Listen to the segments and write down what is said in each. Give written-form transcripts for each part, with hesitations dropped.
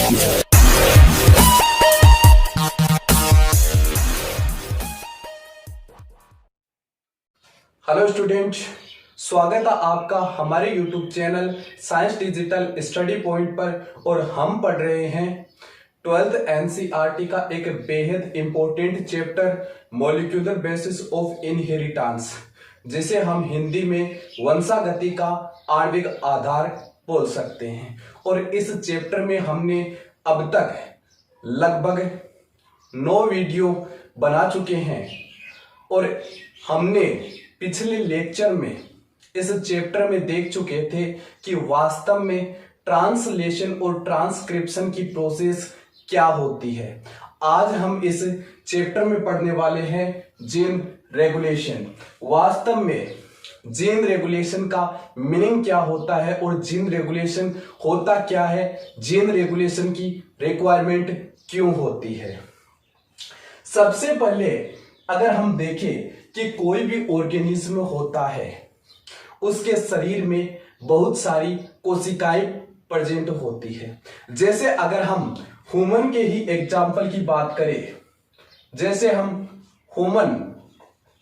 Hello student, स्वागत है आपका हमारे YouTube channel science digital study point पर। और हम पढ़ रहे हैं 12th एनसीईआरटी का एक बेहद important chapter molecular basis of inheritance, जिसे हम हिंदी में वंशागति का आणविक आधार बोल सकते हैं। और इस चैप्टर में हमने अब तक लगभग 9 वीडियो बना चुके हैं और हमने पिछले लेक्चर में इस चैप्टर में देख चुके थे कि वास्तव में ट्रांसलेशन और ट्रांसक्रिप्शन की प्रोसेस क्या होती है। आज हम इस चैप्टर में पढ़ने वाले हैं जीन रेगुलेशन। वास्तव में जीन रेगुलेशन का मीनिंग क्या होता है और जीन रेगुलेशन होता क्या है, जीन रेगुलेशन की रिक्वायरमेंट क्यों होती है। सबसे पहले अगर हम देखें कि कोई भी ऑर्गेनिज्म होता है, उसके शरीर में बहुत सारी कोशिकाएं प्रेजेंट होती है। जैसे अगर हम ह्यूमन के ही एग्जाम्पल की बात करें, जैसे हम ह्यूमन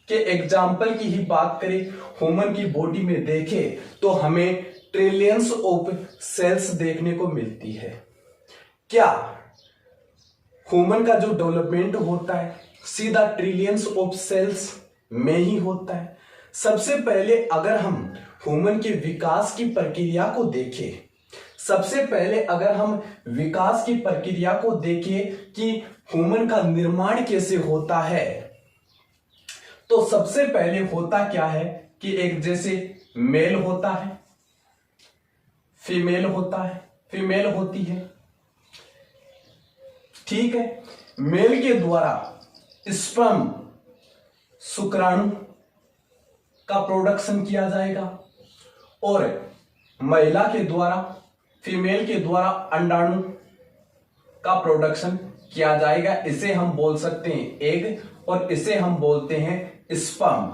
के एग्जाम्पल की ही बात करें, ह्यूमन की बॉडी में देखें तो हमें ट्रिलियंस ऑफ सेल्स देखने को मिलती है। क्या ह्यूमन का जो डेवलपमेंट होता है सीधा ट्रिलियंस ऑफ सेल्स में ही होता है। सबसे पहले अगर हम ह्यूमन के विकास की प्रक्रिया को देखें, सबसे पहले अगर हम विकास की प्रक्रिया को देखें कि ह्यूमन का निर्माण कैसे होता है, तो सबसे पहले होता क्या है कि एक जैसे मेल होता है, फीमेल होता है, फीमेल होती है, ठीक है। मेल के द्वारा स्पर्म शुक्राणु का प्रोडक्शन किया जाएगा और महिला के द्वारा, फीमेल के द्वारा अंडाणु का प्रोडक्शन किया जाएगा। इसे हम बोल सकते हैं एग और इसे हम बोलते हैं स्पर्म,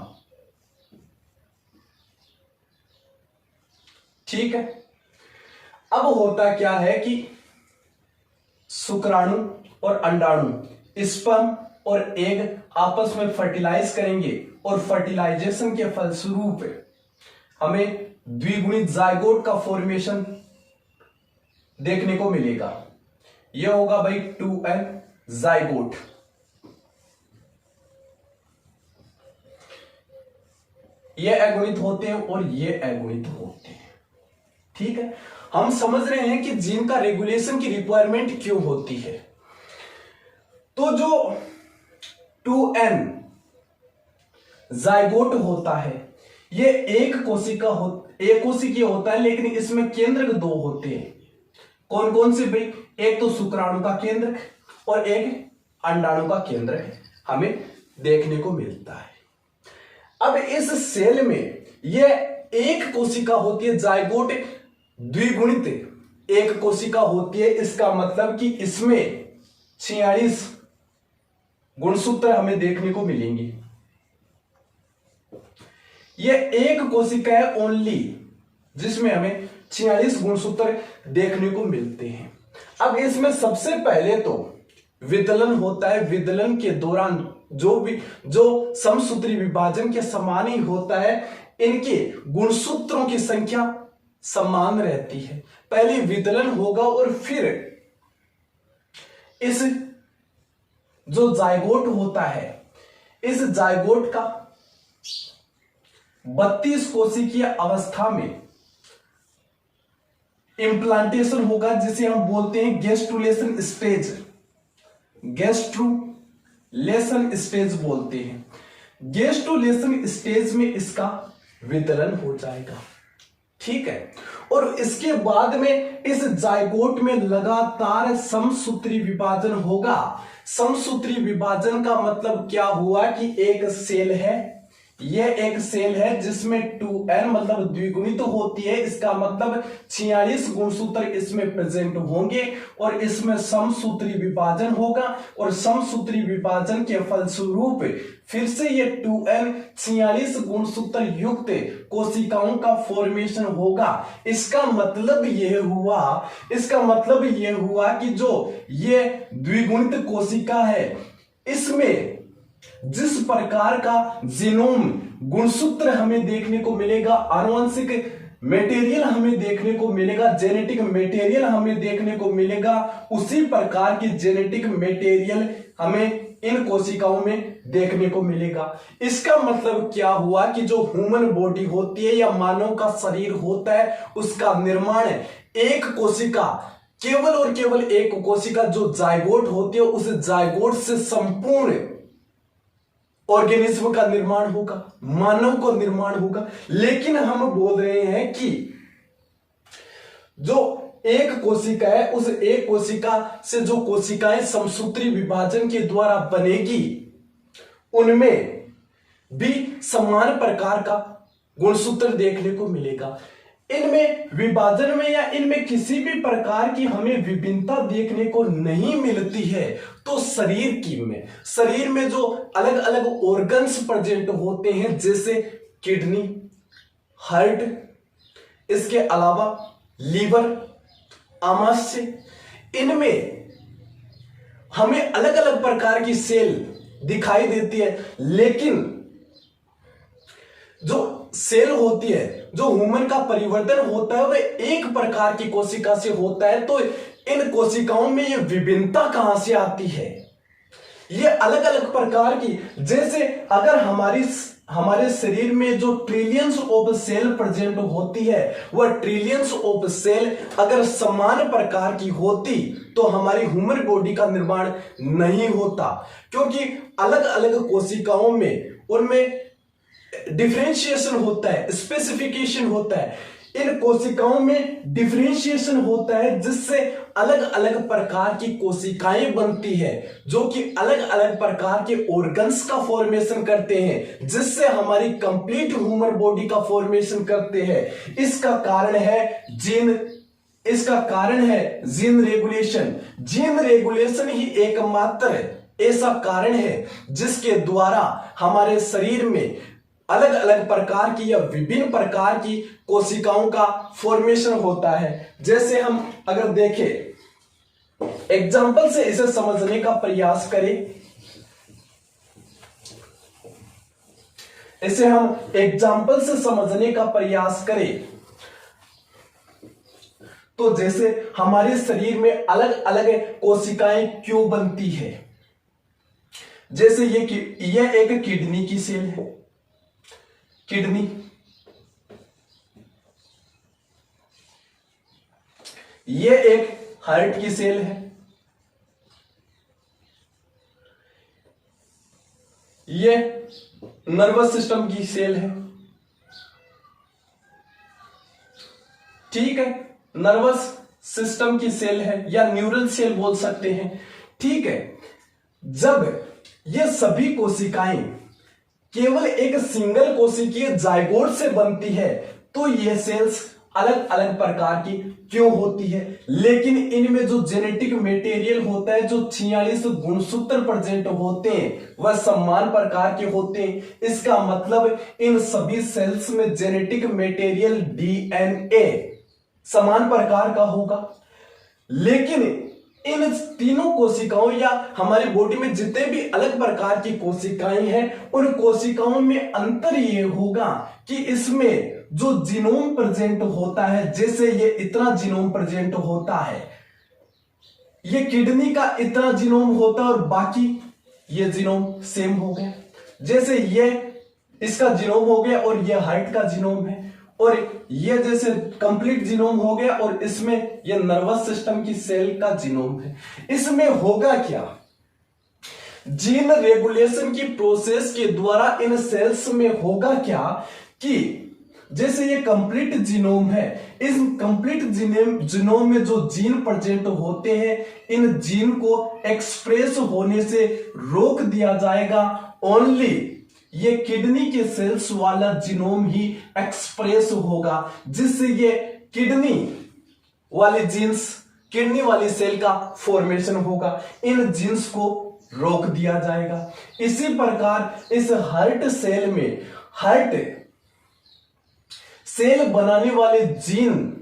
ठीक है। अब होता क्या है कि शुक्राणु और अंडाणु, स्पर्म और एग आपस में फर्टिलाइज करेंगे और फर्टिलाइजेशन के फलस्वरूप हमें द्विगुणित जायगोट का फॉर्मेशन देखने को मिलेगा। यह होगा भाई 2n जायगोट। ये अगुणित होते हैं और ये अगुणित होते हैं, ठीक है। हम समझ रहे हैं कि जीन का रेगुलेशन की रिक्वायरमेंट क्यों होती है। तो जो 2n जायगोट होता है ये एक कोशिकीय होता है, लेकिन इसमें केंद्रक 2 होते हैं। कौन कौन से भाई? एक तो शुक्राणु का केंद्रक और एक अंडाणु का केंद्रक हमें देखने को मिलता है। अब इस सेल में ये एक कोशिका होती है, जायगोट द्विगुणित एक कोशिका होती है। इसका मतलब कि इसमें 46 गुणसूत्र हमें देखने को मिलेंगे। यह एक कोशिका है ओनली जिसमें हमें 46 गुणसूत्र देखने को मिलते हैं। अब इसमें सबसे पहले तो विदलन होता है। विदलन के दौरान जो समसूत्री विभाजन के समान ही होता है, इनके गुणसूत्रों की संख्या समान रहती है। पहले विदलन होगा और फिर इस जो जायगोट होता है, इस जायगोट का 32 कोशिकीय अवस्था में इंप्लांटेशन होगा, जिसे हम बोलते हैं गैस्ट्रुलेशन स्टेज। गैस्ट्रुलेशन स्टेज बोलते हैं। गैस्ट्रुलेशन स्टेज में इसका विदलन हो जाएगा, ठीक है। और इसके बाद में इस जायगोट में लगातार समसूत्री विभाजन होगा। समसूत्री विभाजन का मतलब क्या हुआ कि एक सेल है, ये एक सेल है जिसमें 2n मतलब द्विगुणित होती है, इसका मतलब 46 गुणसूत्र इसमें प्रेजेंट होंगे और इसमें समसूत्री विभाजन होगा और समसूत्री विभाजन के फलस्वरूप फिर से ये 2n 46 गुणसूत्र युक्त कोशिकाओं का फॉर्मेशन होगा। इसका मतलब यह हुआ कि जो ये द्विगुणित कोशिका है इसमें जिस प्रकार का जीनोम गुणसूत्र हमें देखने को मिलेगा, आनुवंशिक मटेरियल हमें देखने को मिलेगा, जेनेटिक मटेरियल हमें देखने को मिलेगा, उसी प्रकार की जेनेटिक मटेरियल हमें इन कोशिकाओं में देखने को मिलेगा। इसका मतलब क्या हुआ कि जो ह्यूमन बॉडी होती है या मानव का शरीर होता है उसका निर्माण एक कोशिका, केवल और केवल एक कोशिका जो जायगोट होती है, उस जायगोट से संपूर्ण ऑर्गेनिज्म का निर्माण होगा, मानव को निर्माण होगा। लेकिन हम बोल रहे हैं कि जो एक कोशिका है उस एक कोशिका से जो कोशिकाएं समसूत्री विभाजन के द्वारा बनेगी उनमें भी समान प्रकार का गुणसूत्र देखने को मिलेगा। इनमें विभाजन में या इनमें किसी भी प्रकार की हमें विभिन्नता देखने को नहीं मिलती है। तो शरीर में जो अलग अलग ऑर्गन्स प्रेजेंट होते हैं जैसे किडनी, हार्ट, इसके अलावा लीवर, आमाशय, इनमें हमें अलग अलग प्रकार की सेल दिखाई देती है। लेकिन जो सेल होती है, जो ह्यूमन का परिवर्तन होता है, वह एक प्रकार की कोशिका से होता है। तो इन कोशिकाओं में ये विभिन्नता कहां से आती है? ये अलग अलग प्रकार की, जैसे अगर हमारे शरीर में जो ट्रिलियंस ऑफ सेल प्रेजेंट होती है, वह ट्रिलियंस ऑफ सेल अगर समान प्रकार की होती तो हमारी ह्यूमन बॉडी का निर्माण नहीं होता, क्योंकि अलग अलग कोशिकाओं में उनमें डिफरेंशिएशन होता है, स्पेसिफिकेशन होता है। इन कोशिकाओं में डिफरेंशिएशन होता है जिससे अलग अलग प्रकार की कोशिकाएं बनती है जो कि अलग अलग प्रकार के ऑर्गन्स का फॉर्मेशन करते हैं, जिससे हमारी कंप्लीट ह्यूमन बॉडी का फॉर्मेशन करते हैं। इसका कारण है जीन रेगुलेशन। जीन रेगुलेशन ही एकमात्र ऐसा कारण है जिसके द्वारा हमारे शरीर में अलग अलग प्रकार की या विभिन्न प्रकार की कोशिकाओं का फॉर्मेशन होता है। जैसे हम अगर देखें, एग्जाम्पल से इसे समझने का प्रयास करें, तो जैसे हमारे शरीर में अलग अलग कोशिकाएं क्यों बनती है। जैसे ये एक किडनी की सेल है, किडनी, ये एक हार्ट की सेल है, ये नर्वस सिस्टम की सेल है। ठीक है, नर्वस सिस्टम की सेल है या न्यूरल सेल बोल सकते हैं। ठीक है, जब ये सभी कोशिकाएं केवल एक सिंगल कोशिकीय जायगोट से बनती है तो यह सेल्स अलग अलग प्रकार की क्यों होती है। लेकिन इनमें जो जेनेटिक मटेरियल होता है, जो 46 गुणसूत्र प्रेजेंट होते हैं, वह समान प्रकार के होते हैं। इसका मतलब इन सभी सेल्स में जेनेटिक मटेरियल डीएनए समान प्रकार का होगा। लेकिन इन तीनों कोशिकाओं या हमारी बॉडी में जितने भी अलग प्रकार की कोशिकाएं हैं, उन कोशिकाओं में अंतर ये होगा कि इसमें जो जीनोम प्रेजेंट होता है, जैसे ये इतना जीनोम प्रेजेंट होता है, ये किडनी का इतना जीनोम होता है और बाकी ये जीनोम सेम हो गया। जैसे ये इसका जीनोम हो गया और ये हार्ट का जीनोम है, और ये जैसे कंप्लीट जीनोम हो गया और इसमें ये नर्वस सिस्टम की सेल का जीनोम है। इसमें होगा क्या? जीन रेगुलेशन की प्रोसेस के द्वारा इन सेल्स में होगा क्या कि जैसे ये कंप्लीट जीनोम है, इस कंप्लीट जीनोम में जो जीन प्रेजेंट होते हैं, इन जीन को एक्सप्रेस होने से रोक दिया जाएगा ओनली ये किडनी के सेल्स वाला जीनोम ही एक्सप्रेस होगा, जिससे ये किडनी वाले जीन्स, किडनी वाली सेल का फॉर्मेशन होगा। इन जीन्स को रोक दिया जाएगा। इसी प्रकार इस हार्ट सेल में हार्ट सेल बनाने वाले जीन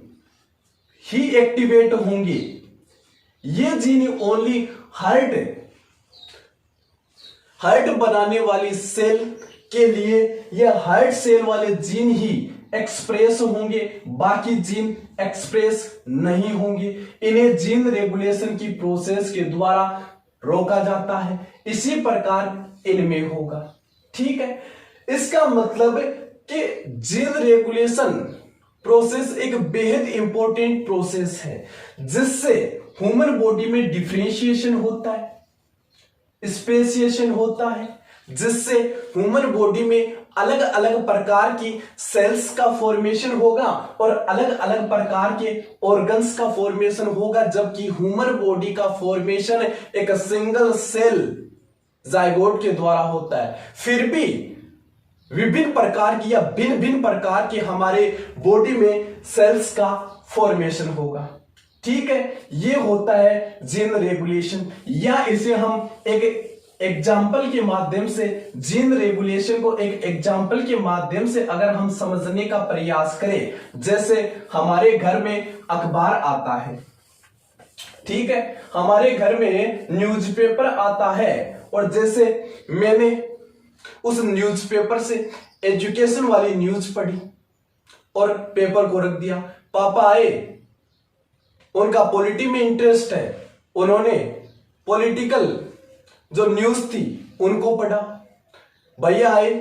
ही एक्टिवेट होंगे। ये जीन ओनली हार्ट बनाने वाली सेल के लिए ये हार्ट सेल वाले जीन ही एक्सप्रेस होंगे, बाकी जीन एक्सप्रेस नहीं होंगे। इन्हें जीन रेगुलेशन की प्रोसेस के द्वारा रोका जाता है। इसी प्रकार इनमें होगा। ठीक है, इसका मतलब कि जीन रेगुलेशन प्रोसेस एक बेहद इंपॉर्टेंट प्रोसेस है, जिससे ह्यूमन बॉडी में डिफरेंशिएशन होता है, स्पेसिएशन होता है, जिससे ह्यूमन बॉडी में अलग अलग प्रकार की सेल्स का फॉर्मेशन होगा और अलग अलग प्रकार के ऑर्गन्स का फॉर्मेशन होगा। जबकि ह्यूमन बॉडी का फॉर्मेशन एक सिंगल सेल जाइगोट के द्वारा होता है। फिर भी विभिन्न प्रकार की या भिन्न भिन्न प्रकार के हमारे बॉडी में सेल्स का फॉर्मेशन होगा। ठीक है, ये होता है जीन रेगुलेशन, या इसे हम एक एग्जाम्पल के माध्यम से, जीन रेगुलेशन को एक एग्जाम्पल के माध्यम से अगर हम समझने का प्रयास करें, जैसे हमारे घर में अखबार आता है, ठीक है, हमारे घर में न्यूज़पेपर आता है, और जैसे मैंने उस न्यूज़पेपर से एजुकेशन वाली न्यूज पढ़ी और पेपर को रख दिया। पापा आए, उनका पॉलिटी में इंटरेस्ट है, उन्होंने पॉलिटिकल जो न्यूज थी उनको पढ़ा। भैया आए,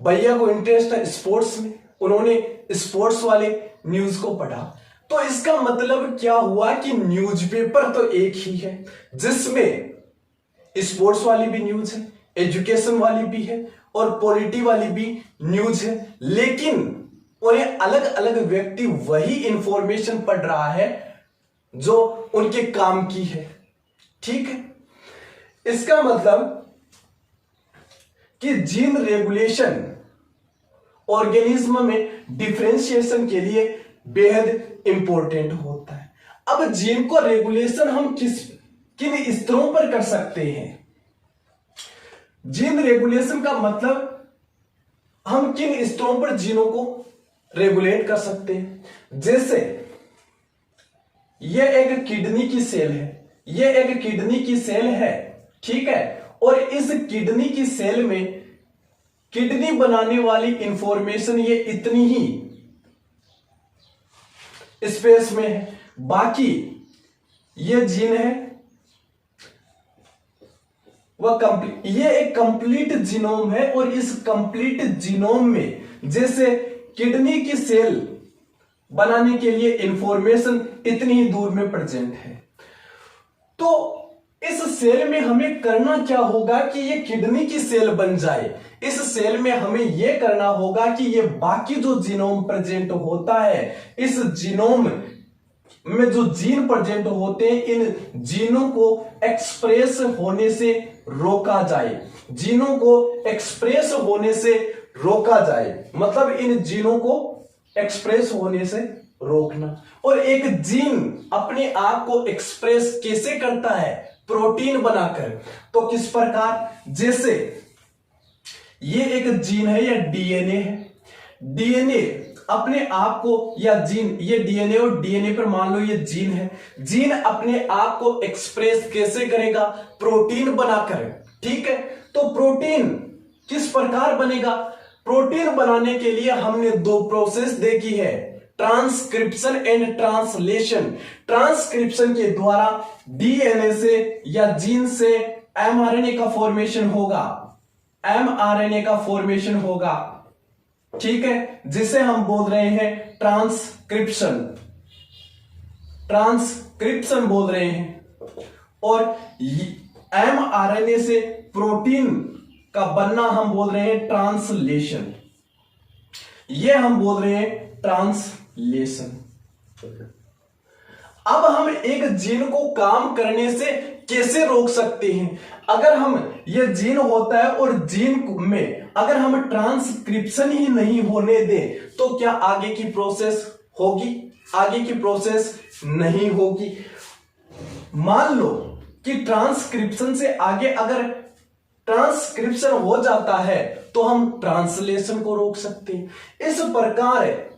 भैया को इंटरेस्ट है स्पोर्ट्स में, उन्होंने स्पोर्ट्स वाले न्यूज को पढ़ा। तो इसका मतलब क्या हुआ कि न्यूज़पेपर तो एक ही है, जिसमें स्पोर्ट्स वाली भी न्यूज है, एजुकेशन वाली भी है और पॉलिटी वाली भी न्यूज है, लेकिन उन्हें अलग अलग व्यक्ति वही इंफॉर्मेशन पढ़ रहा है जो उनके काम की है। ठीक है, इसका मतलब कि जीन रेगुलेशन ऑर्गेनिज्म में डिफरेंशिएशन के लिए बेहद इंपॉर्टेंट होता है। अब जीन को रेगुलेशन हम किन स्तरों पर कर सकते हैं? जीन रेगुलेशन का मतलब हम किन स्तरों पर जीनों को रेगुलेट कर सकते हैं? जैसे यह एक किडनी की सेल है, यह एक किडनी की सेल है, ठीक है, और इस किडनी की सेल में किडनी बनाने वाली इंफॉर्मेशन ये इतनी ही स्पेस में है, बाकी ये जीन है वह कंप्लीट, ये एक कंप्लीट जीनोम है, और इस कंप्लीट जीनोम में जैसे किडनी की सेल बनाने के लिए इंफॉर्मेशन इतनी ही दूर में प्रेजेंट है। तो इस सेल में हमें करना क्या होगा कि ये किडनी की सेल बन जाए। इस सेल में हमें यह करना होगा कि ये बाकी जो जीनोम प्रेजेंट होता है, इस जीनोम में जो जीन प्रेजेंट होते हैं, इन जीनों को एक्सप्रेस होने से रोका जाए। जीनों को एक्सप्रेस होने से रोका जाए, मतलब इन जीनों को एक्सप्रेस होने से रोकना। और एक जीन अपने आप को एक्सप्रेस कैसे करता है? प्रोटीन बनाकर। तो किस प्रकार? जैसे ये एक जीन है या डीएनए है, डीएनए अपने आप को, या जीन, ये डीएनए और डीएनए पर मान लो ये जीन है, जीन अपने आप को एक्सप्रेस कैसे करेगा? प्रोटीन बनाकर। ठीक है, तो प्रोटीन किस प्रकार बनेगा? प्रोटीन बनाने के लिए हमने दो प्रोसेस देखी है, ट्रांसक्रिप्शन एंड ट्रांसलेशन। ट्रांसक्रिप्शन के द्वारा डीएनए से या जीन से एमआरएनए का फॉर्मेशन होगा, एमआरएनए का फॉर्मेशन होगा, ठीक है, जिसे हम बोल रहे हैं ट्रांसक्रिप्शन, ट्रांसक्रिप्शन बोल रहे हैं। और एमआरएनए से प्रोटीन का बनना हम बोल रहे हैं ट्रांसलेशन, ये हम बोल रहे हैं ट्रांसलेशन। अब हम एक जीन को काम करने से कैसे रोक सकते हैं? अगर हम ये जीन होता है और जीन में अगर हम ट्रांसक्रिप्शन ही नहीं होने दें तो क्या आगे की प्रोसेस होगी? आगे की प्रोसेस नहीं होगी। मान लो कि ट्रांसक्रिप्शन से आगे अगर ट्रांसक्रिप्शन हो जाता है तो हम ट्रांसलेशन को रोक सकते हैं। इस प्रकार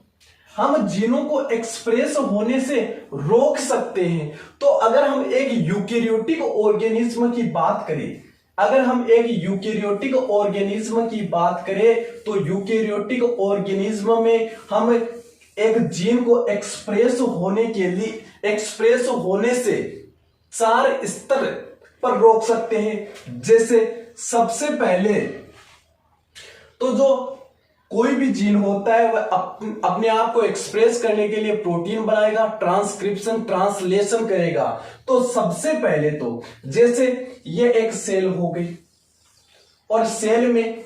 हम जीनों को एक्सप्रेस होने से रोक सकते हैं। तो अगर हम एक यूकेरियोटिक ऑर्गेनिज्म की बात करें, अगर हम एक यूकेरियोटिक ऑर्गेनिज्म की बात करें तो यूकेरियोटिक ऑर्गेनिज्म में हम एक जीन को एक्सप्रेस होने के लिए, एक्सप्रेस होने से 4 स्तर पर रोक सकते हैं। जैसे सबसे पहले तो जो कोई भी जीन होता है वह अपने आप को एक्सप्रेस करने के लिए प्रोटीन बनाएगा, ट्रांसक्रिप्शन ट्रांसलेशन करेगा। तो सबसे पहले तो जैसे ये एक सेल हो गई और सेल में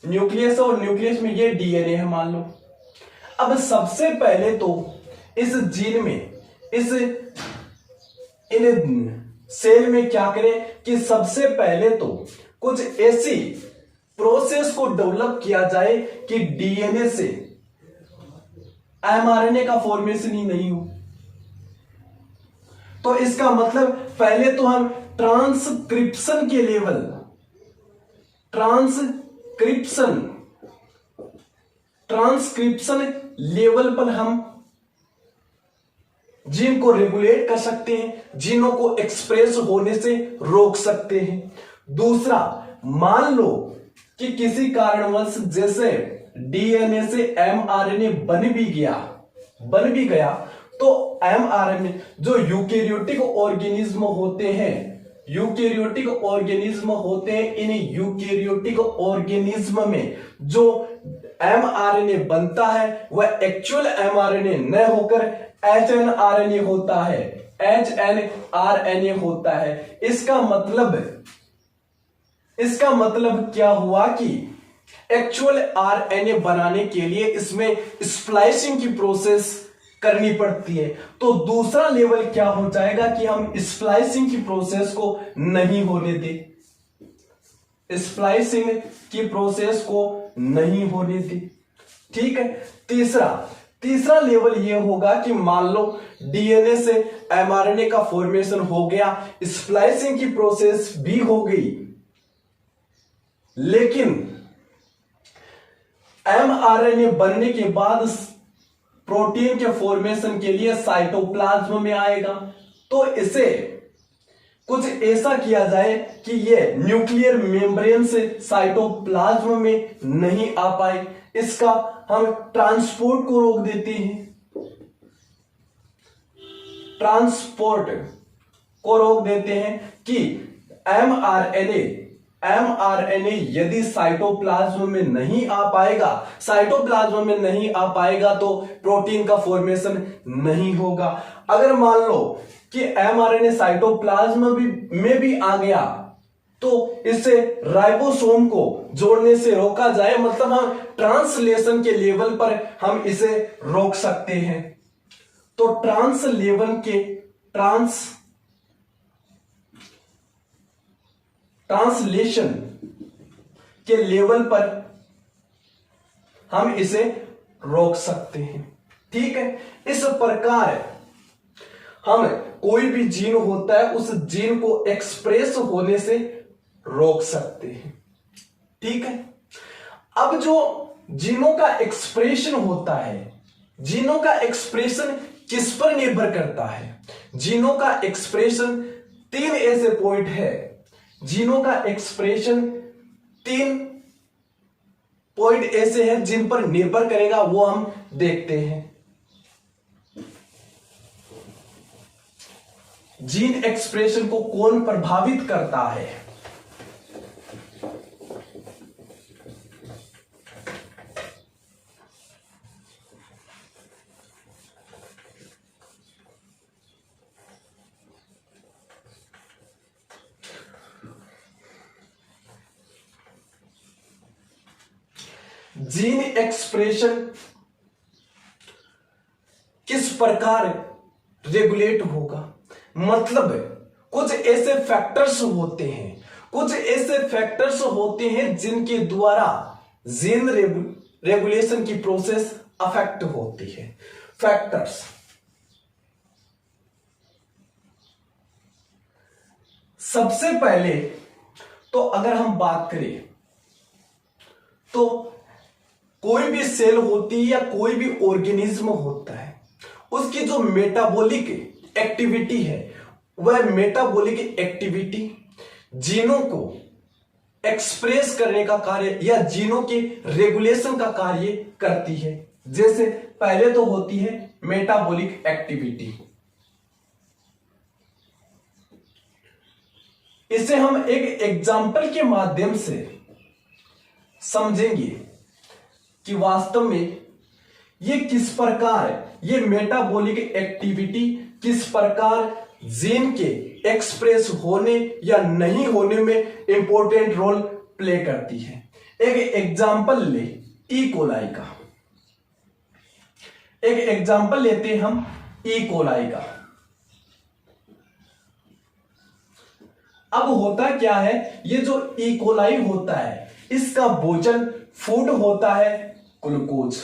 न्यूक्लियस और न्यूक्लियस में ये डीएनए है मान लो। अब सबसे पहले तो इस जीन में इन सेल में क्या करें कि सबसे पहले तो कुछ ऐसी प्रोसेस को डेवलप किया जाए कि डीएनए से एमआरएनए का फॉर्मेशन ही नहीं हो। तो इसका मतलब पहले तो हम ट्रांसक्रिप्शन के लेवल, ट्रांसक्रिप्शन लेवल पर हम जीन को रेगुलेट कर सकते हैं, जीनों को एक्सप्रेस होने से रोक सकते हैं। दूसरा, मान लो कि किसी कारणवश जैसे डीएनए से एमआरएनए बन भी गया तो एमआरएनए जो यूकेरियोटिक ऑर्गेनिज्म होते हैं, इन यूकेरियोटिक ऑर्गेनिज्म में जो एमआरएनए बनता है वह एक्चुअल एमआरएनए न होकर एचएनआरएनए होता है, एचएनआरएनए होता है। इसका मतलब क्या हुआ कि एक्चुअल आरएनए बनाने के लिए इसमें स्प्लाइसिंग की प्रोसेस करनी पड़ती है। तो दूसरा लेवल क्या हो जाएगा कि हम स्प्लाइसिंग की प्रोसेस को नहीं होने दें, स्प्लाइसिंग की प्रोसेस को नहीं होने दें। ठीक है। तीसरा लेवल यह होगा कि मान लो डीएनए से एमआरएनए का फॉर्मेशन हो गया, स्प्लाइसिंग की प्रोसेस भी हो गई, लेकिन एमआरएनए बनने के बाद प्रोटीन के फॉर्मेशन के लिए साइटोप्लाज्म में आएगा। तो इसे कुछ ऐसा किया जाए कि ये न्यूक्लियर मेम्ब्रेन से साइटोप्लाज्म में नहीं आ पाए, इसका हम ट्रांसपोर्ट को रोक देते हैं, ट्रांसपोर्ट को रोक देते हैं कि एमआरएनए यदि साइटोप्लाज्म में नहीं आ पाएगा तो प्रोटीन का फॉर्मेशन नहीं होगा। अगर मान लो कि एमआरएनए साइटोप्लाज्म में भी आ गया तो इससे राइबोसोम को जोड़ने से रोका जाए, मतलब हम ट्रांसलेशन के लेवल पर हम इसे रोक सकते हैं। तो ट्रांसलेशन के लेवल पर हम इसे रोक सकते हैं। ठीक है। इस प्रकार हम कोई भी जीन होता है उस जीन को एक्सप्रेस होने से रोक सकते हैं। ठीक है। अब जो जीनों का एक्सप्रेशन होता है, जीनों का एक्सप्रेशन किस पर निर्भर करता है? जीनों का एक्सप्रेशन 3 ऐसे पॉइंट है, जीनों का एक्सप्रेशन 3 पॉइंट ऐसे हैं जिन पर निर्भर करेगा, वो हम देखते हैं। जीन एक्सप्रेशन को कौन प्रभावित करता है? जीन एक्सप्रेशन किस प्रकार रेगुलेट होगा? मतलब कुछ ऐसे फैक्टर्स होते हैं जिनके द्वारा जीन रेगुलेशन की प्रोसेस अफेक्ट होती है। फैक्टर्स, सबसे पहले तो अगर हम बात करें तो कोई भी सेल होती है या कोई भी ऑर्गेनिज्म होता है, उसकी जो मेटाबॉलिक एक्टिविटी है, वह मेटाबॉलिक एक्टिविटी जीनों को एक्सप्रेस करने का कार्य या जीनों के रेगुलेशन का कार्य करती है। जैसे पहले तो होती है मेटाबॉलिक एक्टिविटी, इसे हम एक एग्जाम्पल के माध्यम से समझेंगे कि वास्तव में ये किस प्रकार, ये मेटाबॉलिक एक्टिविटी किस प्रकार जीन के एक्सप्रेस होने या नहीं होने में इंपॉर्टेंट रोल प्ले करती है। एक एग्जाम्पल ले ई कोलाई का, एक एग्जाम्पल लेते हैं हम ई कोलाई का। अब होता क्या है, ये जो ई कोलाई होता है, इसका भोजन फूड होता है ग्लूकोज।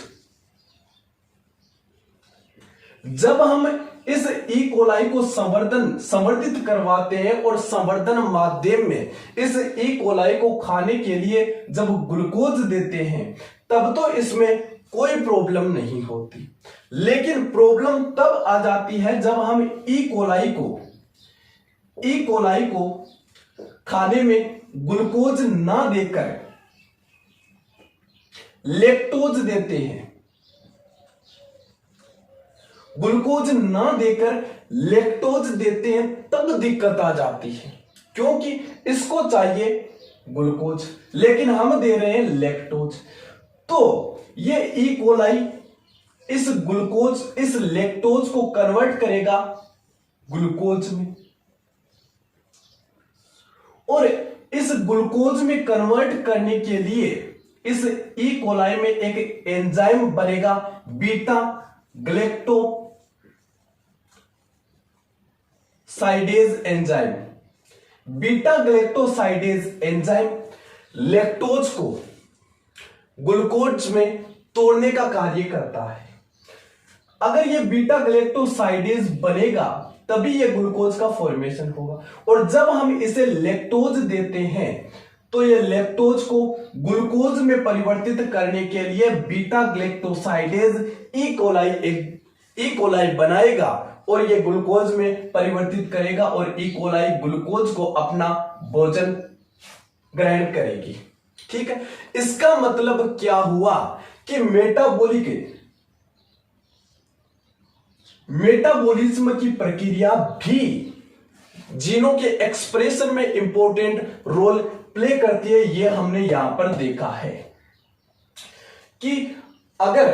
जब हम इस ई कोलाई को संवर्धित करवाते हैं और संवर्धन माध्यम में इस ई कोलाई को खाने के लिए जब ग्लूकोज देते हैं, तब तो इसमें कोई प्रॉब्लम नहीं होती। लेकिन प्रॉब्लम तब आ जाती है जब हम ई कोलाई को खाने में ग्लूकोज ना देकर लैक्टोज देते हैं। ग्लूकोज ना देकर लैक्टोज देते हैं तब दिक्कत आ जाती है, क्योंकि इसको चाहिए ग्लूकोज लेकिन हम दे रहे हैं लैक्टोज। तो ये ई कोलाई इस लैक्टोज को कन्वर्ट करेगा ग्लूकोज में, और इस ग्लूकोज में कन्वर्ट करने के लिए इस ई कोलाई में एक एंजाइम बनेगा, beta galactosidase enzyme. Beta galactosidase enzyme lactose को ग्लूकोज में तोड़ने का कार्य करता है। अगर ये बीटा ग्लैक्टोसाइडेज बनेगा तभी ये ग्लूकोज का फॉर्मेशन होगा, और जब हम इसे लैक्टोज देते हैं तो ये लैक्टोज को ग्लूकोज में परिवर्तित करने के लिए बीटा ग्लैक्टोसाइडेज ई कोलाई बनाएगा और ये ग्लूकोज में परिवर्तित करेगा और ई कोलाई ग्लूकोज को अपना भोजन ग्रहण करेगी। ठीक है, इसका मतलब क्या हुआ कि मेटाबॉलिज्म की प्रक्रिया भी जीनों के एक्सप्रेशन में इंपॉर्टेंट रोल प्ले करती है। यह हमने यहां पर देखा है कि अगर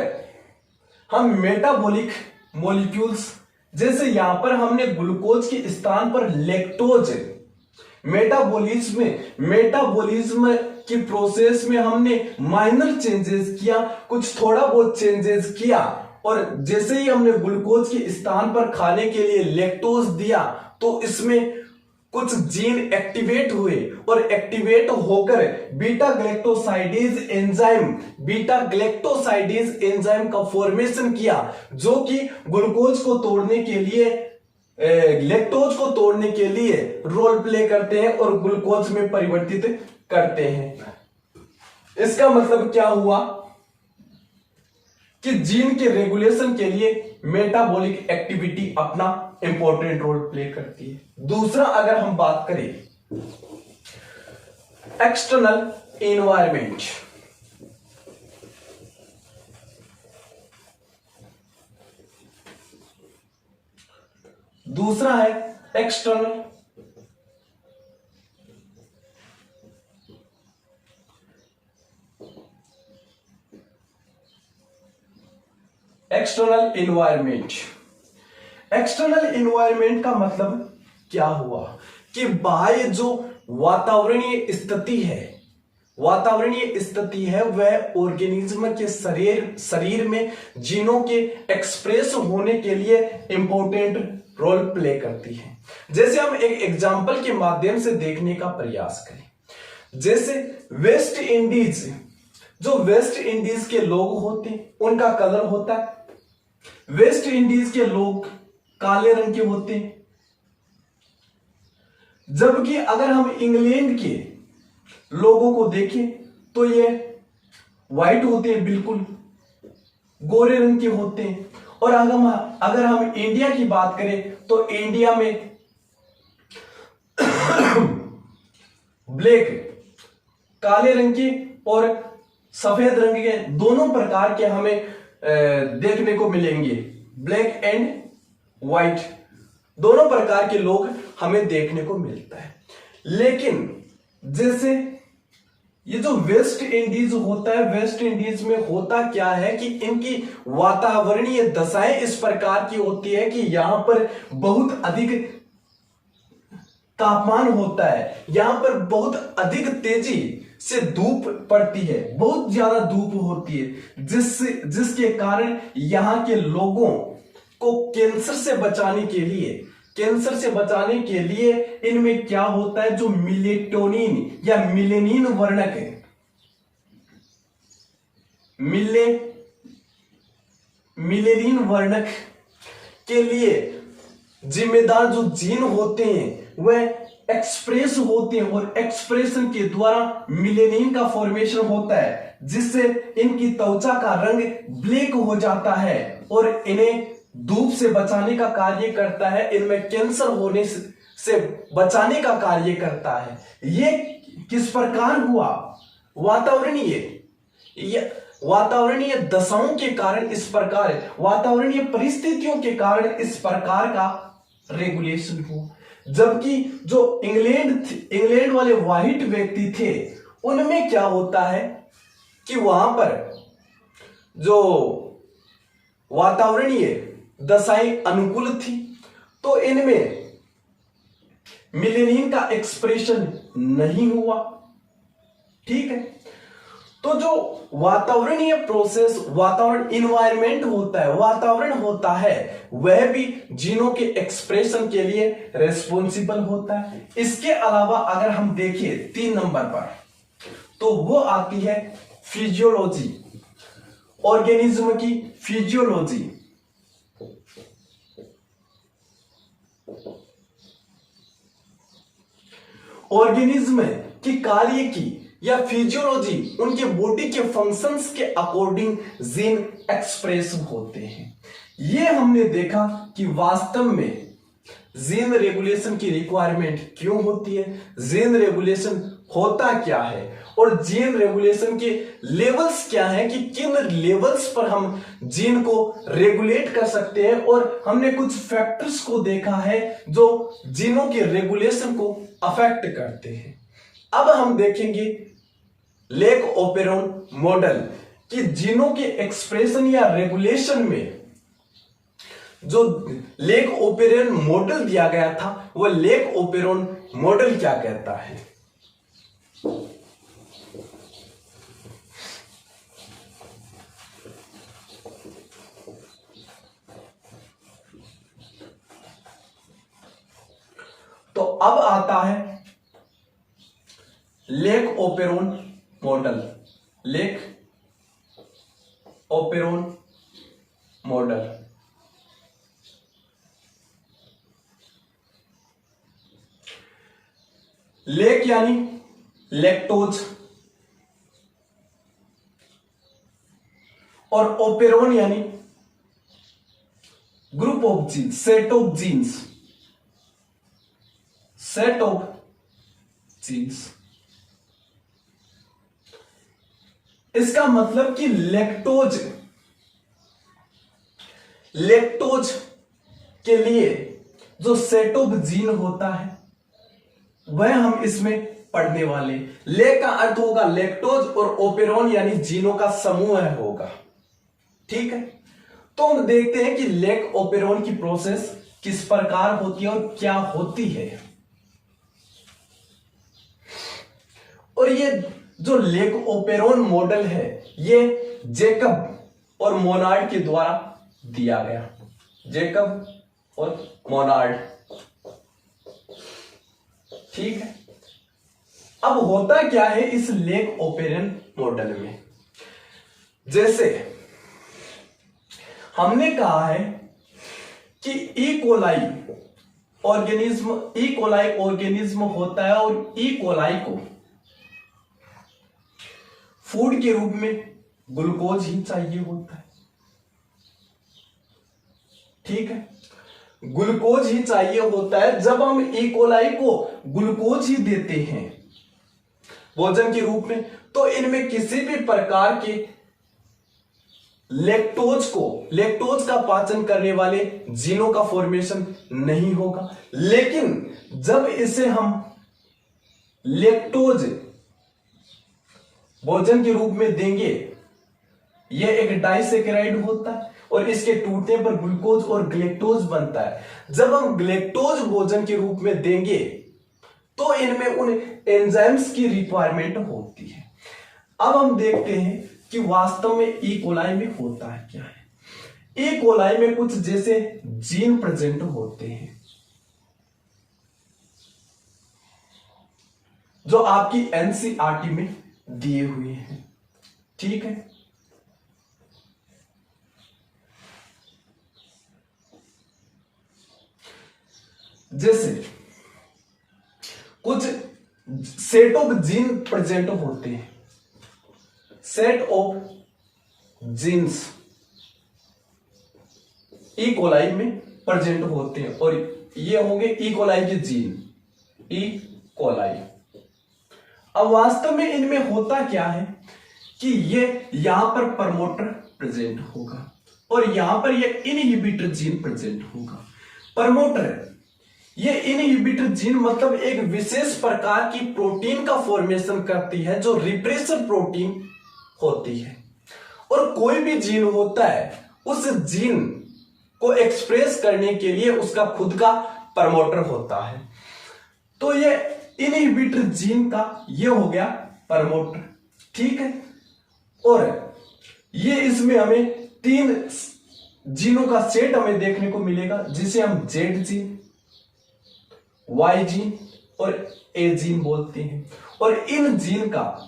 हम मेटाबॉलिक मॉलिक्यूल्स, जैसे यहां पर हमने ग्लूकोज के स्थान पर लैक्टोज, मेटाबॉलिज्म की प्रोसेस में हमने माइनर चेंजेस किया, कुछ थोड़ा बहुत चेंजेस किया, और जैसे ही हमने ग्लूकोज के स्थान पर खाने के लिए लैक्टोज दिया तो इसमें कुछ जीन एक्टिवेट हुए और एक्टिवेट होकर बीटा ग्लैक्टोसाइडेज एंजाइम का फॉर्मेशन किया, जो कि ग्लूकोज को तोड़ने के लिए, लैक्टोज को तोड़ने के लिए रोल प्ले करते हैं और ग्लूकोज में परिवर्तित करते हैं। इसका मतलब क्या हुआ कि जीन के रेगुलेशन के लिए मेटाबॉलिक एक्टिविटी अपना इंपॉर्टेंट रोल प्ले करती है। दूसरा, अगर हम बात करें एक्सटर्नल एनवायरनमेंट, दूसरा है एक्सटर्नल एनवायरनमेंट। एक्सटर्नल एनवायरनमेंट का मतलब क्या हुआ कि बाह्य जो वातावरणीय स्थिति है वातावरणीय स्थिति है वह ऑर्गेनिज्म के शरीर में जीनों के एक्सप्रेस होने के लिए इंपॉर्टेंट रोल प्ले करती है। जैसे हम एक एग्जांपल के माध्यम से देखने का प्रयास करें, जैसे वेस्ट इंडीज, जो वेस्ट इंडीज के लोग होते हैं उनका कलर होता है, वेस्ट इंडीज के लोग काले रंग के होते हैं, जबकि अगर हम इंग्लैंड के लोगों को देखें तो ये व्हाइट होते हैं, बिल्कुल गोरे रंग के होते हैं। और अगर हम इंडिया की बात करें तो इंडिया में ब्लैक, काले रंग के और सफेद रंग के दोनों प्रकार के हमें देखने को मिलेंगे। ब्लैक एंड व्हाइट दोनों प्रकार के लोग हमें देखने को मिलता है। लेकिन जैसे ये जो वेस्ट इंडीज होता है, वेस्ट इंडीज में होता क्या है कि इनकी वातावरणीय दशाएं इस प्रकार की होती है कि यहां पर बहुत अधिक तापमान होता है, यहां पर बहुत अधिक तेजी से धूप पड़ती है, बहुत ज्यादा धूप होती है, जिसके कारण यहां के लोगों को कैंसर से बचाने के लिए इनमें क्या होता है, जो मिलेटोनिन या मिलेनिन वर्णक है, मिलेनिन वर्णक के लिए जिम्मेदार जो जीन होते हैं वह एक्सप्रेस होते हैं और एक्सप्रेशन के द्वारा मिलेनिन का फॉर्मेशन होता है, जिससे इनकी त्वचा का रंग ब्लैक हो जाता है और इन्हें धूप से बचाने का कार्य करता है, इनमें कैंसर होने से बचाने का कार्य करता है। ये किस प्रकार हुआ? वातावरणीय दशाओं के कारण इस प्रकार, वातावरणीय परिस्थितियों के कारण इस प्रकार का रेगुलेशन हुआ। जबकि जो इंग्लैंड वाले व्हाइट व्यक्ति थे उनमें क्या होता है कि वहां पर जो वातावरणीय दशाएं अनुकूल थी तो इनमें मिलेनिन का एक्सप्रेशन नहीं हुआ। ठीक है, तो जो वातावरणीय प्रोसेस, इन्वायरमेंट होता है, वातावरण होता है, वह भी जीनों के एक्सप्रेशन के लिए रेस्पॉन्सिबल होता है। इसके अलावा अगर हम देखें 3 नंबर पर, तो वो आती है फिजियोलॉजी, ऑर्गेनिज्म की फिजियोलॉजी। ऑर्गेनिज्म की कार्य की या फिजियोलॉजी, उनके बॉडी के फंक्शंस के अकॉर्डिंग जीन एक्सप्रेस होते हैं। ये हमने देखा कि वास्तव में जीन रेगुलेशन की रिक्वायरमेंट क्यों होती है, जीन रेगुलेशन होता क्या है और जीन रेगुलेशन के लेवल्स क्या हैं, कि किन लेवल्स पर हम जीन को रेगुलेट कर सकते हैं। और हमने कुछ फैक्टर्स को देखा है जो जीनों के रेगुलेशन को अफेक्ट करते हैं। अब हम देखेंगे लेक ओपेरॉन मॉडल कि जीनों के एक्सप्रेशन या रेगुलेशन में जो लेक ओपेरॉन मॉडल दिया गया था, वह लेक ओपेरॉन मॉडल क्या कहता है। तो अब आता है lac operon model, lac operon model. Lac यानी लैक्टोज और ओपेरॉन यानी group of genes, set of genes, set of genes. इसका मतलब कि लैक्टोज के लिए जो सेट ऑफ जीन होता है वह हम इसमें पढ़ने वाले। लेक का अर्थ होगा लैक्टोज और ओपेरॉन यानी जीनों का समूह होगा। ठीक है, तो हम देखते हैं कि लेक ओपेरॉन की प्रोसेस किस प्रकार होती है और क्या होती है। और ये जो लेक-ओपेरोन मॉडल है ये जैकब और मोनार्ड के द्वारा दिया गया। जैकब और मोनार्ड, ठीक है। अब होता क्या है इस लेक-ओपेरोन मॉडल में, जैसे हमने कहा है कि ई कोलाई ऑर्गेनिज्म होता है और ई कोलाई को फूड के रूप में ग्लूकोज ही चाहिए होता है, ठीक है। ग्लूकोज ही चाहिए होता है। जब हम ई कोलाई को ग्लूकोज ही देते हैं भोजन के रूप में, तो इनमें किसी भी प्रकार के लैक्टोज का पाचन करने वाले जीनों का फॉर्मेशन नहीं होगा। लेकिन जब इसे हम लैक्टोज भोजन के रूप में देंगे, यह एक डाइसैकेराइड होता है और इसके टूटने पर ग्लूकोज और ग्लैक्टोज बनता है। जब हम ग्लैक्टोज भोजन के रूप में देंगे तो इनमें उन एंजाइम्स की रिक्वायरमेंट होती है। अब हम देखते हैं कि वास्तव में ई कोलाई में होता है क्या है। ई कोलाई में कुछ जैसे जीन प्रेजेंट होते हैं जो आपकी एनसीईआरटी में दिए हुए हैं, ठीक है। जैसे कुछ सेट ऑफ जीन प्रेजेंट होते हैं, set of genes E coli में प्रेजेंट होते हैं और ये होंगे ई कोलाई के जीन, ई कोलाई। अब वास्तव में इनमें होता क्या है कि ये यहां पर प्रमोटर प्रेजेंट होगा और यहां पर ये इनहिबिटर जीन प्रेजेंट होगा। प्रमोटर, ये इनहिबिटर जीन मतलब एक विशेष प्रकार की प्रोटीन का फॉर्मेशन करती है जो रिप्रेसर प्रोटीन होती है। और कोई भी जीन होता है उस जीन को एक्सप्रेस करने के लिए उसका खुद का प्रमोटर होता है। तो ये इनहिबिटर जीन का ये हो गया प्रमोटर, ठीक है। और ये इसमें हमें 3 जीनों का सेट हमें देखने को मिलेगा जिसे हम जेड जीन, वाई जीन और ए जीन बोलते हैं। और इन जीन का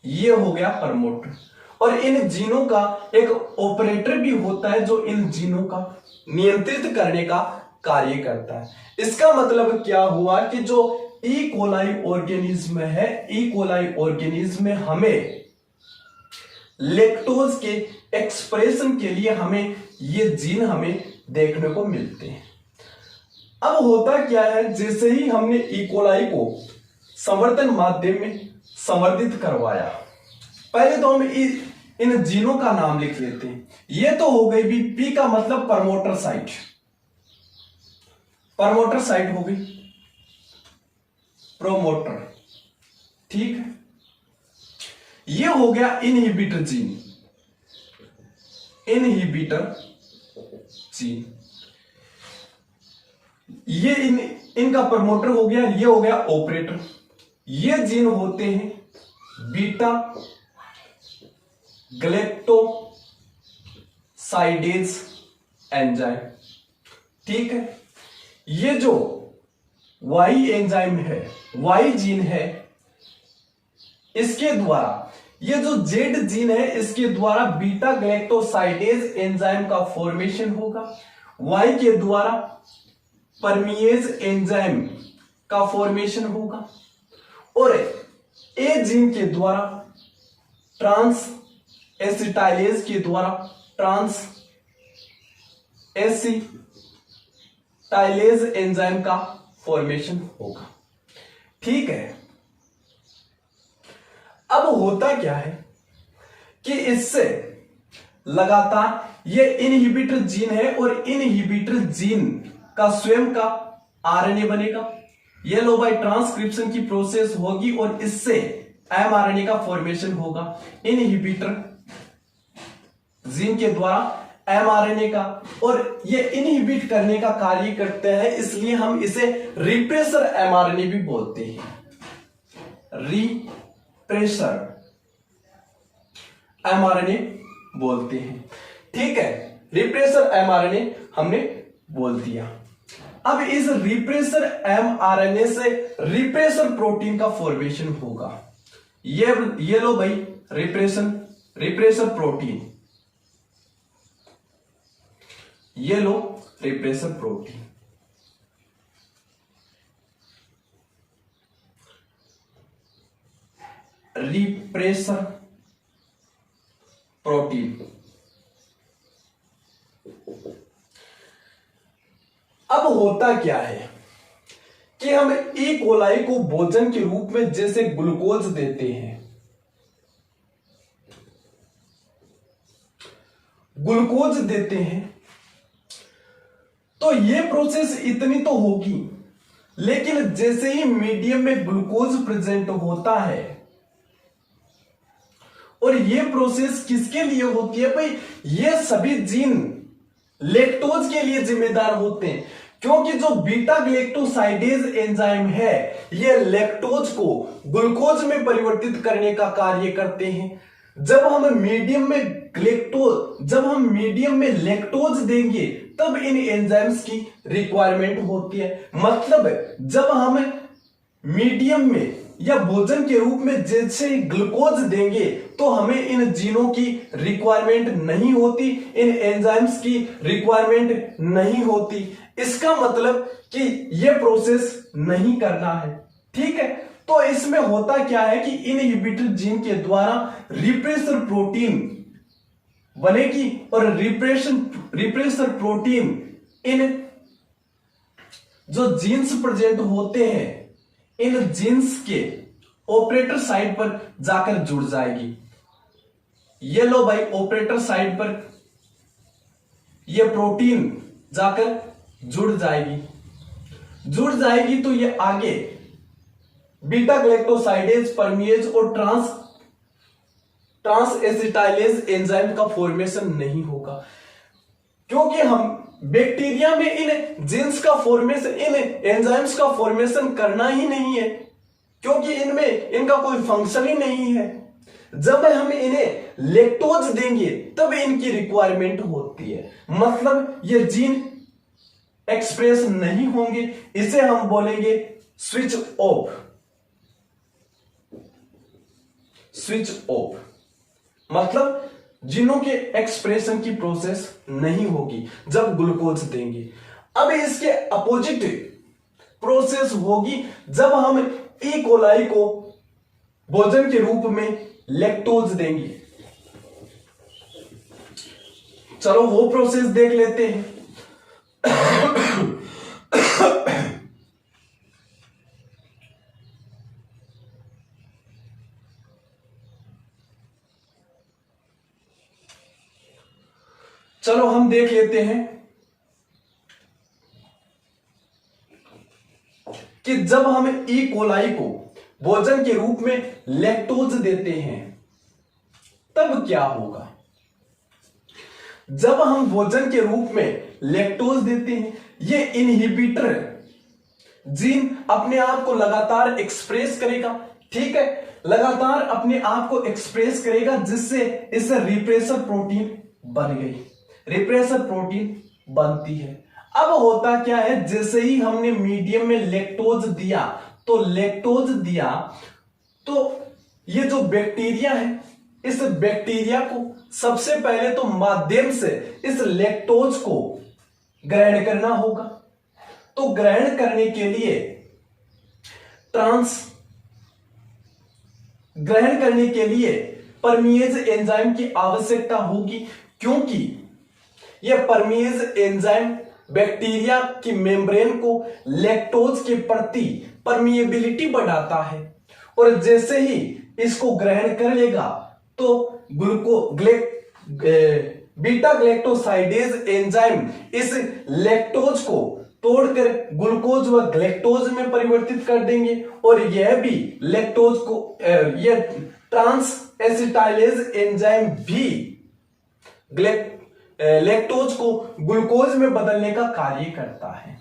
ये हो गया प्रमोटर और इन जीनों का एक ऑपरेटर भी होता है जो इन जीनों का नियंत्रित करने का कार्य करता है। इसका मतलब क्या हुआ कि जो ई कोलाई ऑर्गेनिज्म है, ई कोलाई ऑर्गेनिज्म में हमें लैक्टोज के एक्सप्रेशन के लिए हमें ये जीन हमें देखने को मिलते हैं। अब होता क्या है, जैसे ही हमने ई कोलाई को संवर्धन माध्यम में संवर्धित करवाया, पहले तो हम इन जीनों का नाम लिख लेते हैं। ये तो हो गई भी, पी का मतलब प्रमोटर साइट, प्रमोटर साइट हो गई प्रोमोटर, ठीक है। ये हो गया इनहिबिटर जीन, इनहिबिटर जीन, ये इनका प्रमोटर हो गया, ये हो गया ऑपरेटर। ये जीन होते हैं बीटा ग्लैक्टोसाइडेज एंजाइम, ठीक है। ये जो वाई एंजाइम है, वाई जीन है, इसके द्वारा, ये जो जेड जीन है इसके द्वारा बीटा ग्लैक्टोसाइडेज एंजाइम का फॉर्मेशन होगा। वाई के द्वारा परमिएज एंजाइम का फॉर्मेशन होगा और ए जीन के द्वारा ट्रांस एसिटाइलेज के द्वारा ट्रांस एसिटाइलेज एंजाइम का फॉर्मेशन होगा, ठीक है। अब होता क्या है कि इससे लगातार ये इनहिबिटर जीन है और इनहिबिटर जीन का स्वयं का आरएनए बनेगा। ये लो भाई ट्रांसक्रिप्शन की प्रोसेस होगी और इससे एमआरएनए का फॉर्मेशन होगा इनहिबिटर जीन के द्वारा एमआरएनए का, और ये इनहिबिट करने का कार्य करते हैं, इसलिए हम इसे रिप्रेसर एमआरएनए भी बोलते हैं, प्रेशर एमआरएनए बोलते हैं। ठीक है, रिप्रेसर एमआरएनए हमने बोल दिया। अब इस रिप्रेसर एमआरएनए से रिप्रेसर प्रोटीन का फॉर्मेशन होगा। ये लो भाई, रिप्रेसर प्रोटीन, ये लो रिप्रेसर प्रोटीन। Repressor protein. अब होता क्या है कि हम ई कोलाई को भोजन के रूप में जैसे ग्लूकोज देते हैं, ग्लूकोज देते हैं, तो ये प्रोसेस इतनी तो होगी, लेकिन जैसे ही मीडियम में ग्लूकोज प्रेजेंट होता है, और ये प्रोसेस किसके लिए होती है भाई, ये सभी जीन लैक्टोज के लिए जिम्मेदार होते हैं, क्योंकि जो बीटा ग्लैक्टोसाइडेज एंजाइम है ये लैक्टोज को ग्लूकोज में परिवर्तित करने का कार्य करते हैं। जब हम मीडियम में लैक्टोज देंगे तब इन एंजाइम्स की रिक्वायरमेंट होती है। मतलब जब हम मीडियम में या भोजन के रूप में जैसे ग्लूकोज देंगे तो हमें इन जीनों की रिक्वायरमेंट नहीं होती, इन एंजाइम्स की रिक्वायरमेंट नहीं होती। इसका मतलब कि यह प्रोसेस नहीं करना है। ठीक है, तो इसमें होता क्या है कि इनहिबिटर जीन के द्वारा रिप्रेसर प्रोटीन बनेगी और रिप्रेसर प्रोटीन इन जो जीन्स प्रेजेंट होते हैं इन जीन्स के ऑपरेटर साइट पर जाकर जुड़ जाएगी। ये लो भाई, ऑपरेटर साइट पर ये प्रोटीन जाकर जुड़ जाएगी तो ये आगे बीटा ग्लैक्टोसाइडेज, परमिएज और ट्रांस एसिटाइलेज एंजाइम का फॉर्मेशन नहीं होगा, क्योंकि हम बैक्टीरिया में इन जीन्स का फॉर्मेशन, इन एंजाइम्स का फॉर्मेशन करना ही नहीं है, क्योंकि इनमें इनका कोई फंक्शन ही नहीं है। जब हम इन्हें लैक्टोज देंगे तब इनकी रिक्वायरमेंट होती है, मतलब ये जीन एक्सप्रेस नहीं होंगे। इसे हम बोलेंगे स्विच ऑफ, मतलब जीनों के एक्सप्रेशन की प्रोसेस नहीं होगी जब ग्लूकोज देंगे। अब इसके अपोजिट प्रोसेस होगी जब हम ई कोलाई को भोजन के रूप में लैक्टोज देंगे। चलो वो प्रोसेस देख लेते हैं। चलो हम देख लेते हैं कि जब हम ई कोलाई को भोजन के रूप में लैक्टोज देते हैं तब क्या होगा। जब हम भोजन के रूप में लैक्टोज देते हैं, ये इनहिबिटर जीन अपने आप को लगातार एक्सप्रेस करेगा। ठीक है, लगातार अपने आप को एक्सप्रेस करेगा, जिससे इससे रिप्रेसर प्रोटीन बन गई, रिप्रेसर प्रोटीन बनती है। अब होता क्या है, जैसे ही हमने मीडियम में लैक्टोज दिया तो ये जो बैक्टीरिया है, इस बैक्टीरिया को सबसे पहले तो माध्यम से इस लैक्टोज को ग्रहण करना होगा। तो ग्रहण करने के लिए परमिएज एंजाइम की आवश्यकता होगी, क्योंकि यह परमिएज एंजाइम बैक्टीरिया की मेम्ब्रेन को लैक्टोज के प्रति परमिएबिलिटी बढ़ाता है, और जैसे ही इसको ग्रहण कर लेगा तो बीटा ग्लैक्टोसाइडेज एंजाइम इस लैक्टोज को तोड़कर ग्लूकोज व ग्लैक्टोज में परिवर्तित कर देंगे, और यह भी लैक्टोज को यह ट्रांस एसिटाइलेज एंजाइम भी लैक्टोज को ग्लूकोज में बदलने का कार्य करता है।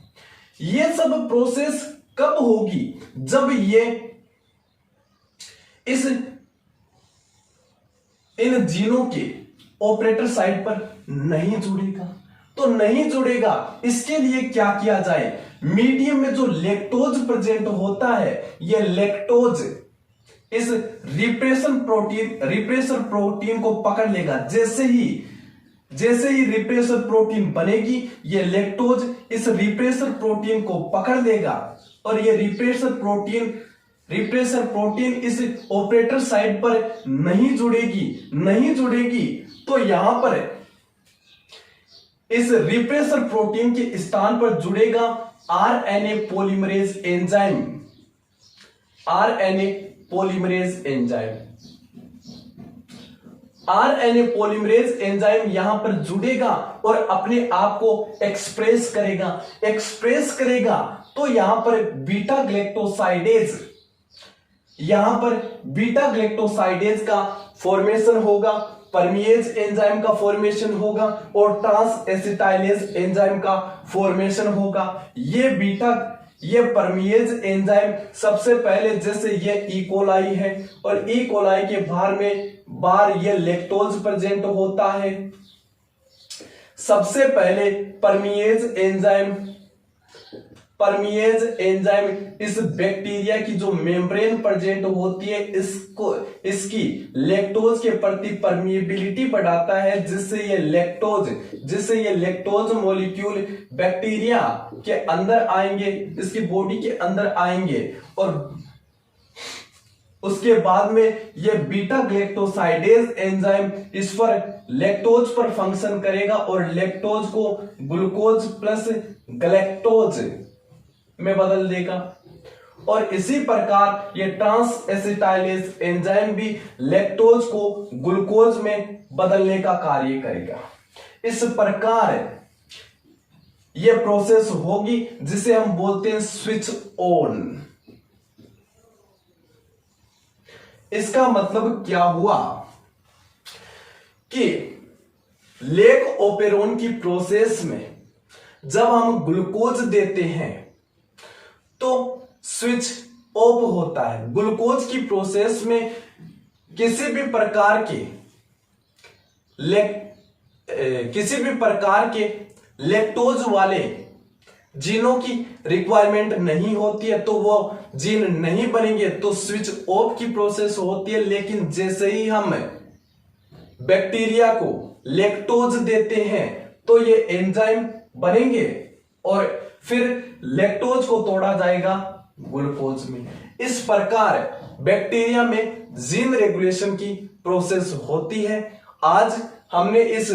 यह सब प्रोसेस कब होगी, जब ये इस इन जीनों के ऑपरेटर साइट पर नहीं जुड़ेगा। तो नहीं जुड़ेगा, इसके लिए क्या किया जाए, मीडियम में जो लैक्टोज प्रेजेंट होता है, यह लैक्टोज इस रिप्रेसर प्रोटीन को पकड़ लेगा। जैसे ही रिप्रेसर प्रोटीन बनेगी, यह लैक्टोज इस रिप्रेसर प्रोटीन को पकड़ लेगा और यह रिप्रेसर प्रोटीन इस ऑपरेटर साइट पर नहीं जुड़ेगी। तो यहां पर इस रिप्रेसर प्रोटीन के स्थान पर जुड़ेगा RNA polymerase enzyme. RNA polymerase enzyme यहां पर जुड़ेगा और अपने आप को एक्सप्रेस करेगा। तो यहां पर बीटा ग्लैक्टोसाइडेज का फॉर्मेशन होगा, परमिएज एंजाइम का फॉर्मेशन होगा और ट्रांस एसिटाइलेज एंजाइम का फॉर्मेशन होगा। ये परमिएज एंजाइम सबसे पहले, जैसे ये इकोलाई है और इकोलाई के बाहर ये लैक्टोज प्रेजेंट होता है। सबसे पहले परमिएज एंजाइम इस बैक्टीरिया की जो मेम्ब्रेन प्रेजेंट होती है, इसकी लैक्टोज के प्रति परमिएबिलिटी बढ़ाता है, जिससे ये लैक्टोज मॉलिक्यूल बैक्टीरिया के अंदर आएंगे, इसकी बॉडी के अंदर आएंगे और उसके बाद में ये बीटा ग्लैक्टोसाइडेज एंजाइम इस पर लैक्टोज पर फंक्शन करेगा और लैक्टोज को ग्लूकोज प्लस गैलेक्टोज में बदल देगा। और इसी प्रकार ये ट्रांस एसिटाइलेज एंजाइम भी लैक्टोज को ग्लूकोज में बदलने का कार्य करेगा। इस प्रकार यह प्रोसेस होगी जिसे हम बोलते हैं स्विच ऑन। इसका मतलब क्या हुआ कि लेक ओपेरोन की प्रोसेस में जब हम ग्लूकोज देते हैं तो स्विच ऑफ होता है। ग्लूकोज की प्रोसेस में किसी भी प्रकार के लैक्टोज वाले जीनों की रिक्वायरमेंट नहीं होती है, तो वो जीन नहीं बनेंगे, तो स्विच ऑफ की प्रोसेस होती है। लेकिन जैसे ही हम बैक्टीरिया को लैक्टोज देते हैं तो ये एंजाइम बनेंगे और फिर लैक्टोज को तोड़ा जाएगा ग्लूकोज में। इस प्रकार बैक्टीरिया में जीन रेगुलेशन की प्रोसेस होती है। आज हमने इस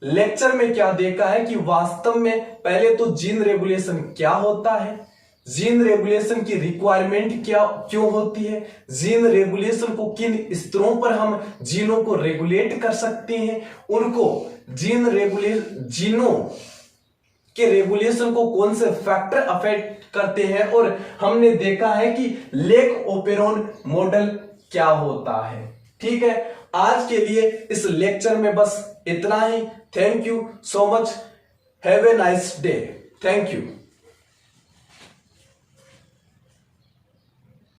लेक्चर में क्या देखा है कि वास्तव में पहले तो जीन रेगुलेशन क्या होता है, जीन रेगुलेशन की रिक्वायरमेंट क्यों होती है, जीन रेगुलेशन को किन स्तरों पर हम जीनों को रेगुलेट कर सकते हैं, उनको जीनों के रेगुलेशन को कौन से फैक्टर अफेक्ट करते हैं, और हमने देखा है कि लेक ओपेरोन मॉडल क्या होता है। ठीक है, आज के लिए इस लेक्चर में बस इतना ही। Thank you so much, have a nice day. Thank you.